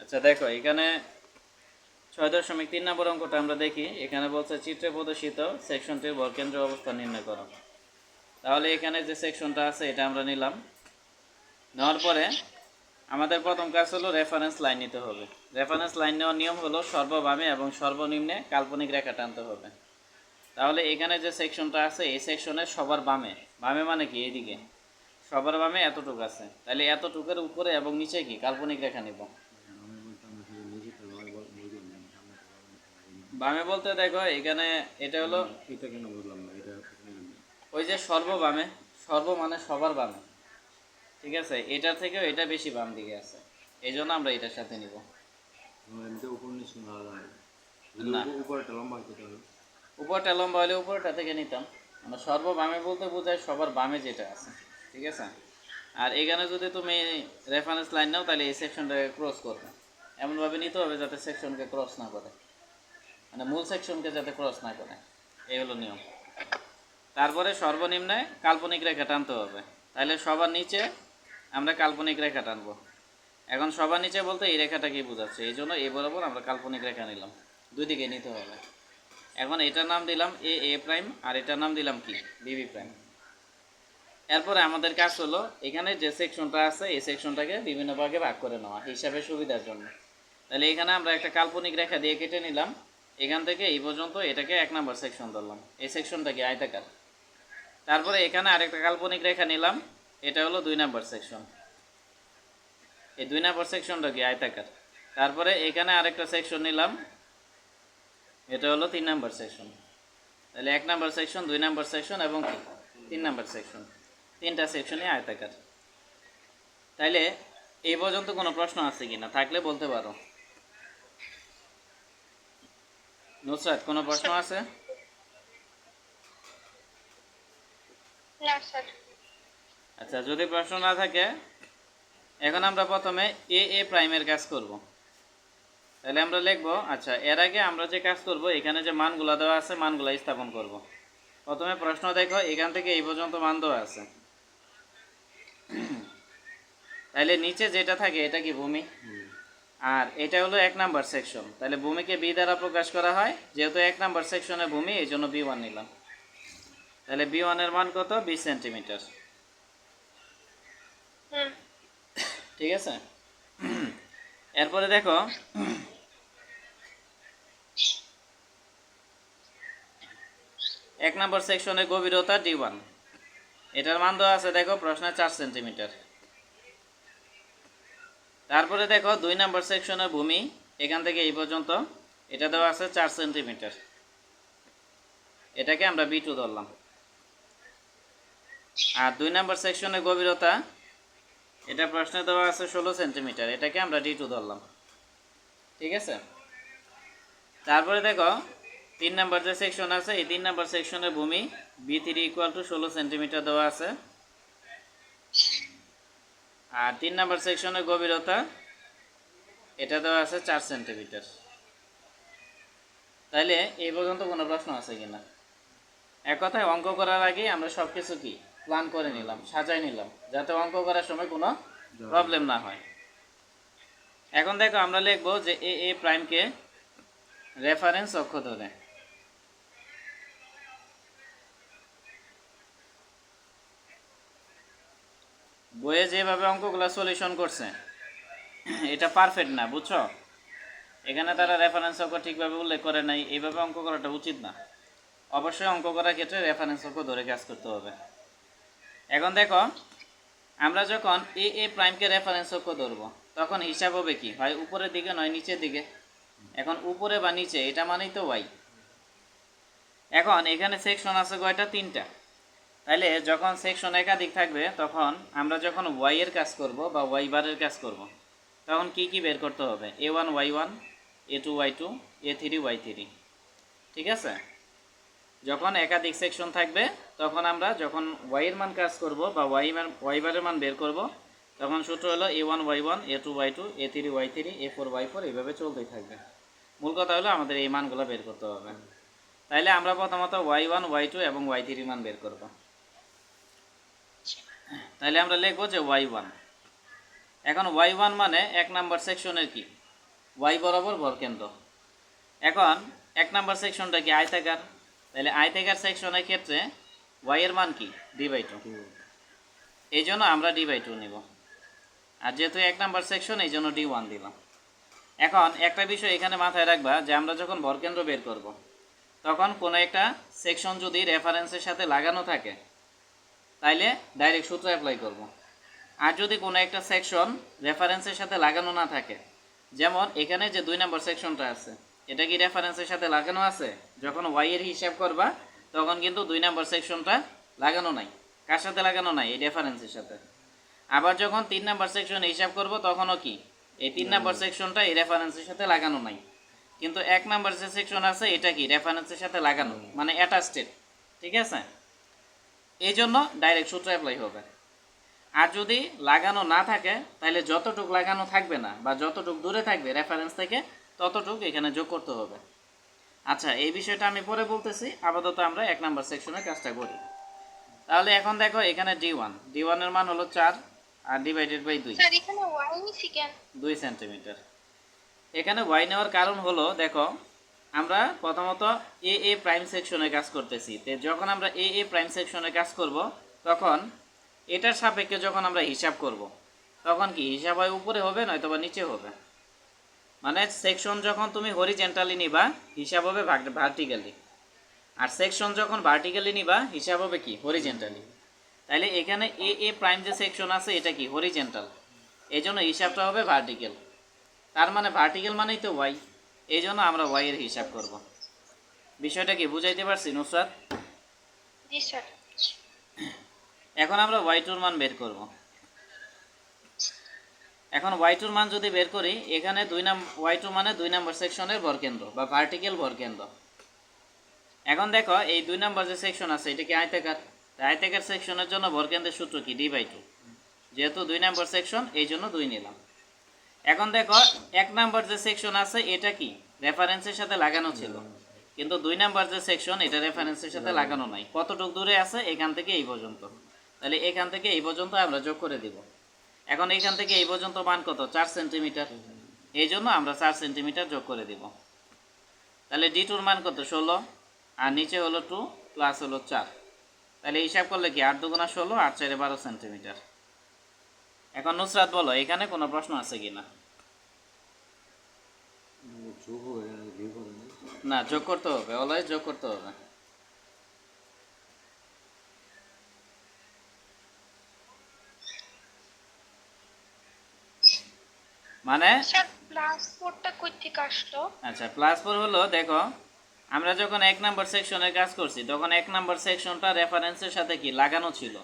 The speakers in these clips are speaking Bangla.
আচ্ছা দেখো এখানে 6.3 নম্বর অঙ্কটা আমরা দেখি। এখানে বলছে চিত্রে প্রদর্শিত সেকশনটির ভরকেন্দ্র অবস্থান নির্ণয় করো। তাহলে এখানে যে সেকশনটা আছে এটা আমরা নিলাম। নেওয়ার পরে আমাদের প্রথম কাজ হলো রেফারেন্স লাইন নিতে হবে। রেফারেন্স লাইন নেওয়ার নিয়ম হলো সর্ববামে এবং সর্বনিম্নে কাল্পনিক রেখা টানতে হবে। তাহলে এখানে যে সেকশনটা আছে এই সেকশনের সবার বামে, বামে মানে কি এইদিকে, সবার বামে এতটুকু আছে, তাহলে এতটুকুর উপরে এবং নিচে কি কাল্পনিক রেখা নিব। বামে বলতে দেখো এখানে এটা হলো এটা কেন বললাম না, এটা ওই যে সর্ববামে, সর্ব মানে সবার বামে, ঠিক আছে, এটার থেকেও এটা বেশি বাম দিকে আছে, এই জন্য আমরা এটার সাথে নিব। এমনিতে উপর নিচে আলাদা না, উপরটা লম্বা হতে হবে। উপরটা লম্বা হলে উপরটা থেকে নিতাম। আমরা সর্ববামে বলতে বোঝায় সবার বামে যেটা আছে, ঠিক আছে। আর এখানে যদি তুমি রেফারেন্স লাইন নাও তাহলে এই সেকশনটাকে ক্রস করবে, এমনভাবে নিতে হবে যাতে সেকশনকে ক্রস না করে, মানে মূল সেকশনকে যাতে ক্রস না করে, এই হলো নিয়ম। তারপরে সর্বনিম্নে কাল্পনিক রেখা টানতে হবে, তাহলে সবার নিচে আমরা কাল্পনিক রেখা টানবো। এখন সবার নিচে বলতে এই রেখাটাকেই বোঝাচ্ছে, এই জন্য এই বরাবর আমরা কাল্পনিক রেখা নিলাম, দুই দিকে নিতে হবে। এখন এটার নাম দিলাম এ এ প্রাইম আর এটার নাম দিলাম কি বিবি প্রাইম। এরপরে আমাদের কাজ হলো এখানে যে সেকশনটা আছে এই সেকশনটাকে বিভিন্ন ভাগে ভাগ করে নেওয়া হিসাবে সুবিধার জন্য। তাহলে এখানে আমরা একটা কাল্পনিক রেখা দিয়ে কেটে নিলাম, এখান থেকে এই পর্যন্ত এটাকে 1 নম্বর সেকশন ধরলাম, এই সেকশনটা কি আয়তাকার। তারপরে এখানে আরেকটা কাল্পনিক রেখা নিলাম, এটা হলো 2 নম্বর সেকশন, এই 2 নম্বর সেকশনটা কি আয়তাকার। তারপরে এখানে আরেকটা সেকশন নিলাম, এটা হলো 3 নম্বর সেকশন। তাহলে 1 নম্বর সেকশন, 2 নম্বর সেকশন এবং কি 3 নম্বর সেকশন, তিনটা সেকশনই আয়তাকার। তাইলে এই পর্যন্ত কোনো প্রশ্ন আছে কিনা, থাকলে বলতে পারো। নুসরাত কোনো প্রশ্ন আছে? না স্যার। আচ্ছা যদি প্রশ্ন না থাকে এখন আমরা প্রথমে এ এ প্রাইমের কাজ করব। তাহলে আমরা লিখব, আচ্ছা এর আগে আমরা যে কাজ করব এখানে যে মানগুলো দেওয়া আছে মানগুলো স্থাপন করব। প্রথমে প্রশ্ন দেখো এখান থেকে এই পর্যন্ত মান দেওয়া আছে, তাহলে নিচে যেটা থাকে এটা কি ভূমি, আর এটা হলো 1 নাম্বার সেকশন, তাহলে ভূমিকে বি দ্বারা প্রকাশ করা হয়, যেহেতু 1 নাম্বার সেকশনে ভূমি এই জন্য বি1 নিলাম। তাহলে বি1 এর মান কত, 20 সেন্টিমিটার, ঠিক আছে। এরপরে দেখো 1 নম্বর সেকশনের গভীরতা D1, এটার মান দেওয়া আছে দেখো প্রশ্নে 4 সেন্টিমিটার। তারপরে দেখো 2 নম্বর সেকশনের ভূমি এখান থেকে এই পর্যন্ত, এটা দেওয়া আছে 4 সেন্টিমিটার, এটাকে আমরা B2 ধরলাম। আর 2 নম্বর সেকশনের গভীরতা এটা প্রশ্নে দেওয়া আছে 16 সেন্টিমিটার, এটাকে আমরা D2 ধরলাম, ঠিক আছে। তারপরে দেখো 3 নম্বর যে সেকশন আছে এই 3 নম্বর সেকশনের ভূমি B3 = 16 সেন্টিমিটার দেওয়া আছে, আর 3 নম্বর সেকশনের গভীরতা এটা দেওয়া আছে 4 সেন্টিমিটার। তাইলে এই পর্যন্ত কোনো প্রশ্ন আছে কিনা। এক কথায় অঙ্ক করার আগে আমরা সব কিছু কি প্ল্যান করে নিলাম, সাজাই নিলাম, যাতে অঙ্ক করার সময় কোনো প্রবলেম না হয়। এখন দেখো আমরা লিখব যে এ এ প্রাইমকে রেফারেন্স অক্ষ ধরে, বইয়ে যেভাবে অঙ্কগুলো সলিউশন করছে এটা পারফেক্ট না, বুঝছো। এখানে তারা রেফারেন্স অক্ষ ঠিকভাবে উল্লেখ করে নাই, এইভাবে অঙ্ক করাটা উচিত না। অবশ্যই অঙ্ক করার ক্ষেত্রে রেফারেন্স অক্ষ ধরে কাজ করতে হবে। এখন দেখো আমরা যখন এ এ প্রাইমকে রেফারেন্স অক্ষ ধরবো তখন হিসাব হবে কি, হয় উপরের দিকে নয় নিচের দিকে। এখন উপরে বা নিচে এটা মানেই তো ওয়াই। এখন এখানে সেকশন আছে কয়টা, 3টা। তাহলে যখন সেকশন একাধিক থাকবে তখন আমরা যখন ওয়াই এর কাজ করব বা ওয়াই বারের কাজ করব তখন কি কি বের করতে হবে, A1 Y1, A2 Y2, A3 Y3, ঠিক আছে। যখন একাধিক সেকশন থাকবে তখন আমরা যখন ওয়াই এর মান কাজ করব বা ওয়াই বারের মান বের করব তখন সূত্র হলো A1 Y1, A2 Y2, A3 Y3, A4 Y4, এইভাবে চলতেই থাকবে। মূল কথা হলো আমাদের এই মানগুলো বের করতে হবে। তাইলে আমরা প্রথমত Y1 Y2 এবং Y3 মান বের করব। তাহলে আমরা লিখব যে Y1। এখন Y1 মানে 1 নাম্বার সেকশনের কি ওয়াই বরাবর ভরকেন্দ্র। এখন 1 নাম্বার সেকশনটা কি আয়তাকার, তাহলে আয়তাকার সেকশনের ক্ষেত্রে ওয়াই এর মান কি d/2, এই জন্য আমরা d/2 নিব। আর যেহেতু 1 নাম্বার সেকশন এই জন্য d1 দিলাম। এখন একটা বিষয় এখানে মাথায় রাখবা যে আমরা যখন ভরকেন্দ্র বের করব তখন কোনো একটা সেকশন যদি রেফারেন্সের সাথে লাগানো থাকে তাইলে ডাইরেক্ট সূত্র অ্যাপ্লাই করব। আর যদি কোনো একটা সেকশন রেফারেন্সের সাথে লাগানো না থাকে, যেমন এখানে যে 2 নম্বর সেকশনটা আছে এটা কি রেফারেন্সের সাথে লাগানো আছে? যখন ওয়াই এর হিসাব করবা তখন কিন্তু 2 নম্বর সেকশনটা লাগানো নাই। কার সাথে লাগানো নাই? এই রেফারেন্সের সাথে। আবার যখন 3 নম্বর সেকশন হিসাব করব তখনও কি এই 3 নম্বর সেকশনটা এই রেফারেন্সের সাথে লাগানো নাই। কিন্তু 1 নম্বর যে সেকশন আছে এটা কি রেফারেন্সের সাথে লাগানো, মানে অ্যাটাচড। ঠিক আছে, এই জন্য ডাইরেক্ট সূত্র অ্যাপ্লাই হবে। আর যদি লাগানো না থাকে তাহলে যতটুক লাগানো থাকবে না বা যতটুক দূরে থাকবে রেফারেন্স থেকে ততটুক এখানে যোগ করতে হবে। আচ্ছা, এই বিষয়টা আমি পরে বলতেছি, আপাতত আমরা 1 নম্বর সেকশনের কাজটা করি। তাহলে এখন দেখো এখানে d1 এর মান হলো 4 আর ডিভাইডেড বাই 2, স্যার এখানে ওয়াই নিছি কেন? 2 সেন্টিমিটার। এখানে ওয়াই নেওয়ার কারণ হলো দেখো আমরা প্রথমত এ প্রাইম সেকশনে কাজ করতেছি। তো যখন আমরা এ প্রাইম সেকশনে কাজ করব তখন এটার সাপেক্ষে যখন আমরা হিসাব করব তখন কি হিসাব হয় উপরে হবে নয়তো বা নিচে হবে। মানে সেকশন যখন তুমি হরিজেন্টালি নিবা হিসাব হবে ভার্টিক্যালি, আর সেকশন যখন ভার্টিক্যালি নিবা হিসাব হবে কি হরিজেন্টালি। তাইলে এখানে এ প্রাইম যে সেকশন আছে এটা কি হরিজেন্টাল, এই জন্য হিসাবটা হবে ভার্টিক্যাল। তার মানে ভার্টিক্যাল মানেই তো ওয়াই, এই জন্য আমরা ওয়াই এর হিসাব করব। বিষয়টা কি বুঝাইতে পারছি নুসরাত? জি স্যার। এখন আমরা y2 মান বের করব। এখন y2 মান যদি বের করি এখানে y2 মানে 2 নম্বর সেকশনের ভরকেন্দ্র বা ভার্টিক্যাল ভরকেন্দ্র। এখন দেখো এই 2 নম্বর যে সেকশন আছে এটা কি আয়তাকার, আয়তাকার সেকশনের জন্য ভরকেন্দ্রের সূত্র কি d/2, যেহেতু 2 নম্বর সেকশন এই জন্য 2 নিলাম। এখন দেখো 1 নম্বর যে সেকশন আছে এটা কি রেফারেন্সের সাথে লাগানো ছিল, কিন্তু 2 নম্বর যে সেকশন এটা রেফারেন্সের সাথে লাগানো নাই। কতটুক দূরে আছে? এখান থেকে এই পর্যন্ত। তাহলে এখান থেকে এই পর্যন্ত আমরা যোগ করে দিব। এখন এখান থেকে এই পর্যন্ত মান কত? 4 সেন্টিমিটার, এই জন্য আমরা 4 সেন্টিমিটার যোগ করে দিব। তাহলে d2 মান কত? 16, আর নিচে হলো 2 প্লাস হলো 4। তাহলে হিসাব করলে কি 8 দুগুণা 16, 8 4 12 সেন্টিমিটার। এখন নুসরাত বলো এখানে কোনো প্রশ্ন আছে কিনা? যোগ হবে না, বিয়োগ হবে না। না, যোগ করতে হবে, অলওয়েজ যোগ করতে হবে। মানে স্যার প্লাস 4টা কই থেকে আসলো? আচ্ছা, +4 হলো দেখো আমরা যখন 1 নাম্বার সেকশনের কাজ করছি তখন 1 নাম্বার সেকশনটা রেফারেন্সের সাথে কি লাগানো ছিল,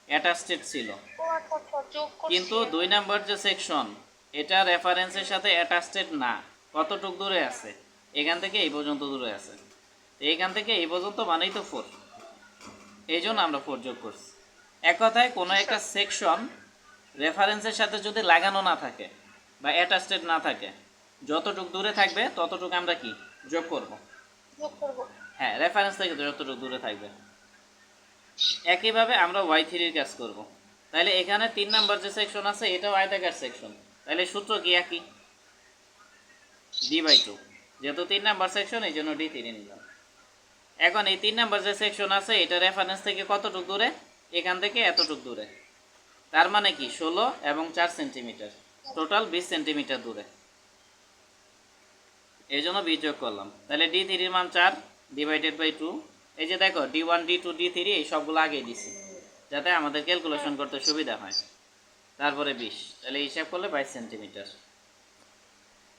অ্যাটাচড ছিল। ও আচ্ছা আচ্ছা, যোগ করছি। কিন্তু 2 নাম্বার যে সেকশন এটা রেফারেন্সের সাথে অ্যাটাচড না। কতটুক দূরে আছে? এখান থেকে এই পর্যন্ত দূরে আছে। এইখান থেকে এই পর্যন্ত মানেই তো 4, এই জন্য আমরা 4 যোগ করছি। এক কথায় কোনো একটা সেকশন রেফারেন্সের সাথে যদি লাগানো না থাকে বা অ্যাটাচড না থাকে যতটুক দূরে থাকবে ততটুক আমরা কি যোগ করব। যোগ করব। হ্যাঁ, রেফারেন্স থেকে যতটুক দূরে থাকবে। একইভাবে আমরা y3 এর কাজ করব। তাহলে এখানে 3 নাম্বার যে সেকশন আছে এটাও আয়তাকার সেকশন, তাহলে সূত্র কি একই, d/2। যেহেতু 3 নাম্বার সেকশন এই জন্য d3 নিলাম। এখন এই 3 নাম্বার যে সেকশন আছে এটা রেফারেন্স থেকে কতটুক দূরে? এখান থেকে এতটুক দূরে। তার মানে কি 16 এবং 4 সেন্টিমিটার, টোটাল 20 সেন্টিমিটার দূরে, এই জন্য 20 যোগ করলাম। তাহলে d3 এর মান 4 ডিভাইডেড বাই 2। এই যে দেখো d1 d2 d3 এই সবগুলো আগেই দিছি যাতে আমাদের ক্যালকুলেশন করতে সুবিধা হয়। তারপরে 20, তাহলে হিসাব করলে 22 সেন্টিমিটার।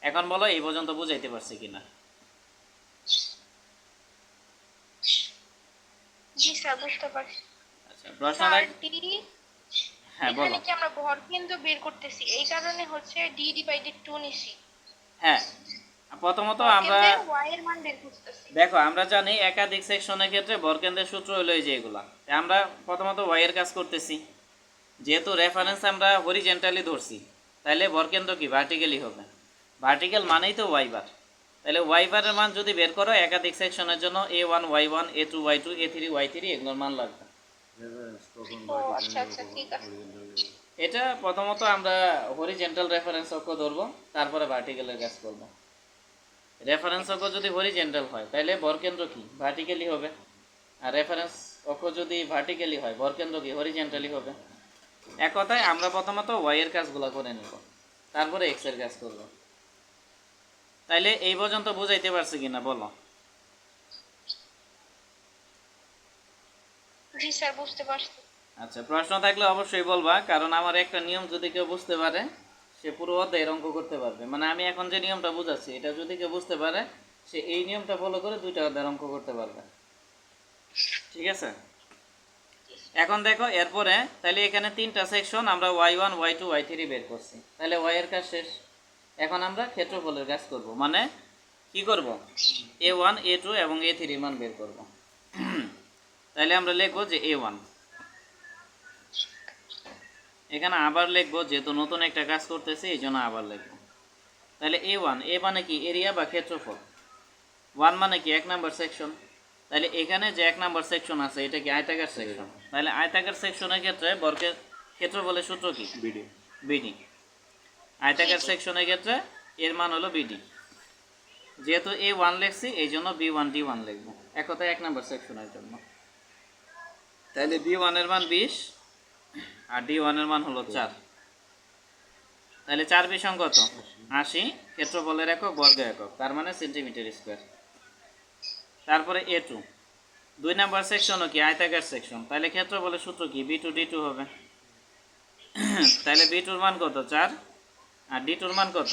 এখন বলো এই পর্যন্ত বুঝাইতে পারছি কিনা? জি স্যার, বুঝতে পারছি। আচ্ছা, প্রশ্ন স্যার দেখ। ডি, হ্যাঁ বলো। এখানে কি আমরা ভরকেন্দ্র বের করতেছি এই কারণে হচ্ছে d/2 নিছি। হ্যাঁ, প্রথমত আমরা ভরকেন্দ্রের y এর মান বের করতেছি। দেখো আমরা জানি একাধিক সেকশনের ক্ষেত্রে ভরকেন্দ্রের সূত্র হলো এই যে এগুলা। আমরা প্রথমত y এর কাজ করতেছি, যেহেতু রেফারেন্স আমরা হরিজেন্টালি ধরছি তাহলে ভরকেন্দ্র কি ভার্টিক্যালি হবে। ভার্টিক্যাল মানেই তো y বার। তাহলে y বারের মান যদি বের করো একাধিক সেকশনের জন্য a1 y1 a2 y2 a3 y3 এগুলোর মান লাগবে। রেফারেন্স কখন ও আচ্ছা আচ্ছা, ঠিক আছে। horizontal এটা প্রথমত আমরা হরিজেন্টাল রেফারেন্স অক্ষ ধরবো, তারপরে ভার্টিক্যালের কাজ করব। রেফারেন্স অক্ষ যদি হরিজেন্টাল হয় তাহলে ভরকেন্দ্র কি ভার্টিক্যালি হবে, আর রেফারেন্স অক্ষ যদি ভার্টিক্যালি হয় ভরকেন্দ্র কি হরিজেন্টালি হবে। এক কথায় আমরা প্রথমত ওয়াই এর কাজগুলো করে নেব, তারপরে এক্স এর কাজ করব। তাইলে এই পর্যন্ত বুঝাইতে পারছি কিনা বলো? জি স্যার, বুঝতে পারছি। আচ্ছা, প্রশ্ন থাকলে অবশ্যই বলবা, কারণ আমার একটা নিয়ম যদি কেউ বুঝতে পারে সে পুরো অধ্যায়ের অঙ্ক করতে পারবে। মানে আমি এখন যে নিয়মটা বুঝাচ্ছি এটা যদি কেউ বুঝতে পারে সে এই নিয়মটা ফলো করে 2টা অধ্যায়ের অঙ্ক করতে পারবে। ঠিক আছে, এখন দেখো এরপরে তাহলে এখানে 3টা সেকশন আমরা y1 y2 y3 বের করছি, তাহলে y এর কাজ শেষ। এখন আমরা ক্ষেত্রফলের কাজ করব, মানে কি করব, a1 a2 এবং a3 মান বের করব। তাহলে আমরা লিখবো যে a1, এখানে আবার লিখবো যেহেতু নতুন একটা কাজ করতেছি এই জন্য আবার লিখবো। তাহলে a1, এ মানে কি এরিয়া বা ক্ষেত্রফল, 1 মানে কি 1 নাম্বার সেকশন। তাহলে এখানে যে 1 নাম্বার সেকশন আছে এটা কি আয়তাকার সেকশন, তাহলে আয়তাকার সেকশনের ক্ষেত্রে বর্গের ক্ষেত্রফলের সূত্র কি বিডি। বিডি। আয়তাকার সেকশনের ক্ষেত্রে এর মান হলো বিডি। যেহেতু a1 লিখছি এই জন্য b1 d1 লিখবো, এক কথায় 1 নাম্বার সেকশনের জন্য। তাহলে b1 এর মান 20 আর d1 এর মান হলো 4। তাহলে 4 বিশ কত 80, ক্ষেত্রফলের একক বর্গ একক, তার মানে সেন্টিমিটার স্কয়ার। তারপরে a2, 2 নাম্বার সেকশনও কি আয়তাকার সেকশন, তাহলে ক্ষেত্রফলের সূত্র কি b2 d2 হবে। তাহলে b2 এর মান কত 4 আর d2 এর মান কত,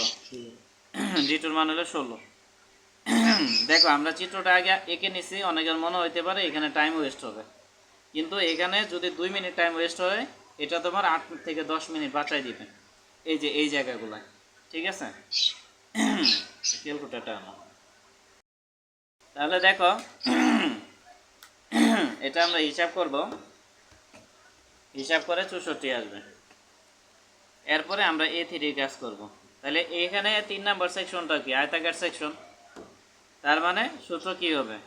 d2 এর মান হলো 16। দেখো আমরা চিত্রটা আগে এঁকে নিছি, অনেকের মনে হইতে পারে এখানে টাইম ওয়েস্ট হবে, কিন্তু এখানে যদি 2 মিনিট টাইম ওয়েস্ট হয় এটা তোমার 8 থেকে 10 মিনিট বাঁচাই দিবে এই যে এই জায়গাগুলোয়। ঠিক আছে, ক্যালকুলেটরটা আনো। তাহলে দেখো এটা আমরা হিসাব করব, হিসাব করে 64 আসবে। এরপরে আমরা a3 কাজ করব। তাহলে এখানে 3 নাম্বার সেকশনটা কি আয়তাকার সেকশন, তার মানে সূত্র কি হবে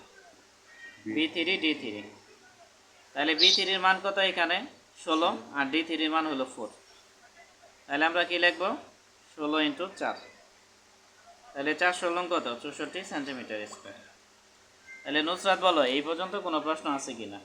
b3 d3। তাহলে b3 এর মান কত এখানে 16 আর d3 এর মান হলো 4। তাহলে আমরা কি লিখব 16 × 4, তাহলে 4 16 কত 64 সেন্টিমিটার স্কয়ার। তাহলে নুসরাত বলো এই পর্যন্ত কোনো প্রশ্ন আছে কিনা?